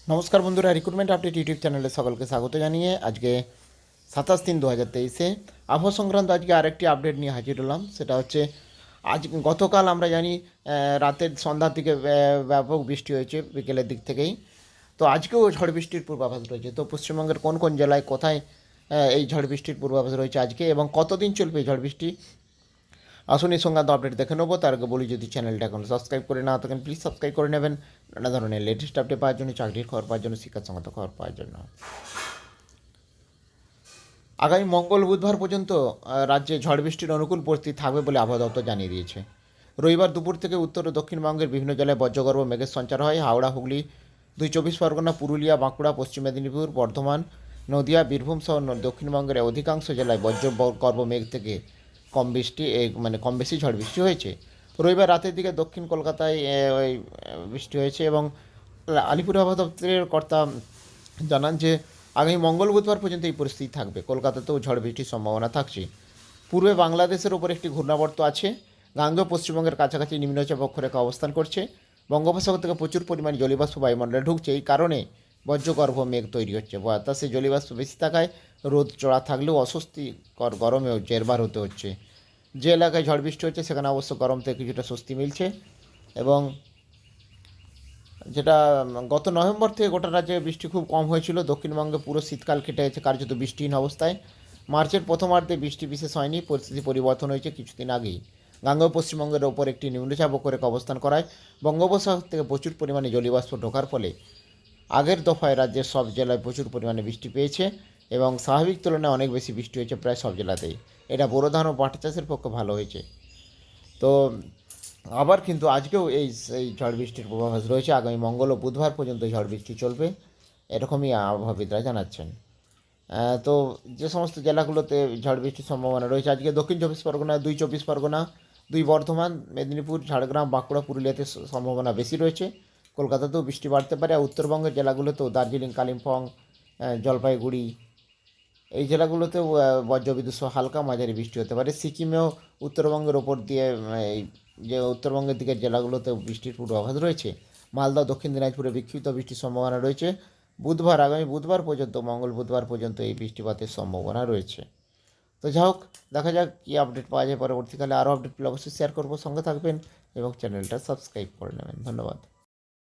নমস্কার বন্ধুরা, recruitment update YouTube চ্যানেলে সকলকে স্বাগত জানিয়ে আজকে 27/3/2023 আবহাওয়া সংক্রান্ত আজকে আরেকটি আপডেট নিয়ে হাজির হলাম। সেটা হচ্ছে গতকাল আমরা জানি রাতের সন্ধ্যার দিকে ব্যাপক বৃষ্টি হয়েছে বিকেলের দিক থেকেই। তো আজকেও ঝড় বৃষ্টির পূর্বাভাস রয়েছে। তো পশ্চিমবঙ্গের কোন কোন জেলায় কোথায় এই ঝড় বৃষ্টির পূর্বাভাস রয়েছে আজকে এবং কতদিন চলবে এই ঝড় বৃষ্টি, আসুন এই সংক্রান্ত আপডেট দেখে নেবো। তার আগে বলি, যদি চ্যানেলটা এখন সাবস্ক্রাইব করে না থাকেন প্লিজ সাবস্ক্রাইব করে নেবেন, নানা ধরনের লেটেস্ট আপডেট পাওয়ার জন্য, চাকরির খবর পাওয়ার জন্য, শিক্ষাসংগত খবর পাওয়ার জন্য। আগামী মঙ্গল বুধবার পর্যন্ত রাজ্যে ঝড় বৃষ্টির অনুকূল পরিস্থিতি থাকবে বলে আবহাওয়া দপ্তর জানিয়ে দিয়েছে। রবিবার দুপুর থেকে উত্তর ও দক্ষিণবঙ্গের বিভিন্ন জেলায় বজ্রগর্ভ মেঘের সঞ্চার হয়। হাওড়া, হুগলি, 2 চব্বিশ পরগনা, পুরুলিয়া, বাঁকুড়া, পশ্চিম মেদিনীপুর, বর্ধমান, নদিয়া, বীরভূম সহ দক্ষিণবঙ্গের অধিকাংশ জেলায় বজ্রগর্ভ মেঘ থেকে কম বৃষ্টি কম বেশি ঝড় বৃষ্টি হয়েছে। রবিবার রাতের দিকে দক্ষিণ কলকাতায় বৃষ্টি হয়েছে এবং আলিপুর আবহাওয়া দপ্তরের কর্তা জানান যে আগামী মঙ্গল বুধবার পর্যন্ত এই পরিস্থিতি থাকবে। কলকাতাতেও ঝড় বৃষ্টির সম্ভাবনা থাকছে। পূর্বে বাংলাদেশের ওপর একটি ঘূর্ণাবর্ত আছে। গাঙ্গেয় পশ্চিমবঙ্গের কাছাকাছি নিম্নচাপ অক্ষরেখা অবস্থান করছে। বঙ্গোপসাগর থেকে প্রচুর পরিমাণে জলীয়বাষ্প বায়ুমণ্ডলে ঢুকছে। এই কারণে বজ্রগর্ভ মেঘ তৈরি হচ্ছে। বাতাসে জলীয়বাষ্প বেশি থাকায় রোদ চড়া থাকলেও অস্বস্তিকর গরমেও জেরবার হতে হচ্ছে। যে এলাকায় ঝড় বৃষ্টি হচ্ছে সেখানে অবশ্য গরম থেকে কিছুটা স্বস্তি মিলছে। এবং যেটা গত নভেম্বর থেকে গোটা রাজ্যে বৃষ্টি খুব কম হয়েছিল। দক্ষিণবঙ্গে পুরো শীতকাল কেটে গেছে কার্যত বৃষ্টিহীন অবস্থায়। মার্চের প্রথমার্ধে বৃষ্টি বিশেষ হয়নি। পরিস্থিতি পরিবর্তন হয়েছে কিছুদিন আগেই। গাঙ্গেয় পশ্চিমবঙ্গের ওপর একটি নিম্নচাপ অক্ষরেখা অবস্থান করায় বঙ্গোপসাগর থেকে প্রচুর পরিমাণে জলীয়বাষ্প ঢোকার ফলে আগের দফায় রাজ্যের সব জেলায় প্রচুর পরিমাণে বৃষ্টি পেয়েছে এবং স্বাভাবিক তুলনায় অনেক বেশি বৃষ্টি হয়েছে প্রায় সব জেলাতেই। এটা বোরো ধান ও পাট চাষের পক্ষে ভালো হয়েছে। তো আবার কিন্তু আজকেও এই ঝড় বৃষ্টির পূর্বাভাস রয়েছে। আগামী মঙ্গল ও বুধবার পর্যন্ত ঝড় বৃষ্টি চলবে, এরকমই আবহাওয়াবিদরা জানাচ্ছেন। তো যে সমস্ত জেলাগুলোতে ঝড় বৃষ্টির সম্ভাবনা রয়েছে আজকে: দক্ষিণ চব্বিশ পরগনা, 2 চব্বিশ পরগনা, 2 বর্ধমান, মেদিনীপুর, ঝাড়গ্রাম, বাঁকুড়া, পুরুলিয়াতে সম্ভাবনা বেশি রয়েছে। কলকাতাতেও বৃষ্টি বাড়তে পারে। আর উত্তরবঙ্গের জেলাগুলোতেও দার্জিলিং, কালিম্পং, জলপাইগুড়ি, এই জেলাগুলোতেও বজ্রবিদ্যুৎ সহ হালকা মাঝারি বৃষ্টি হতে পারে। সিকিমেও উত্তরবঙ্গের ওপর দিয়ে এই যে উত্তরবঙ্গের দিকের জেলাগুলোতেও বৃষ্টির পূর্বাভাস রয়েছে। মালদা, দক্ষিণ দিনাজপুরে বিক্ষিপ্ত বৃষ্টির সম্ভাবনা রয়েছে। আগামী বুধবার পর্যন্ত, মঙ্গল বুধবার পর্যন্ত এই বৃষ্টিপাতের সম্ভাবনা রয়েছে। তো যাই হোক, দেখা যাক কী আপডেট পাওয়া যায় পরবর্তীকালে। আরও আপডেট পেলে অবশ্যই শেয়ার করবো, সঙ্গে থাকবেন এবং চ্যানেলটা সাবস্ক্রাইব করে নেবেন। ধন্যবাদ।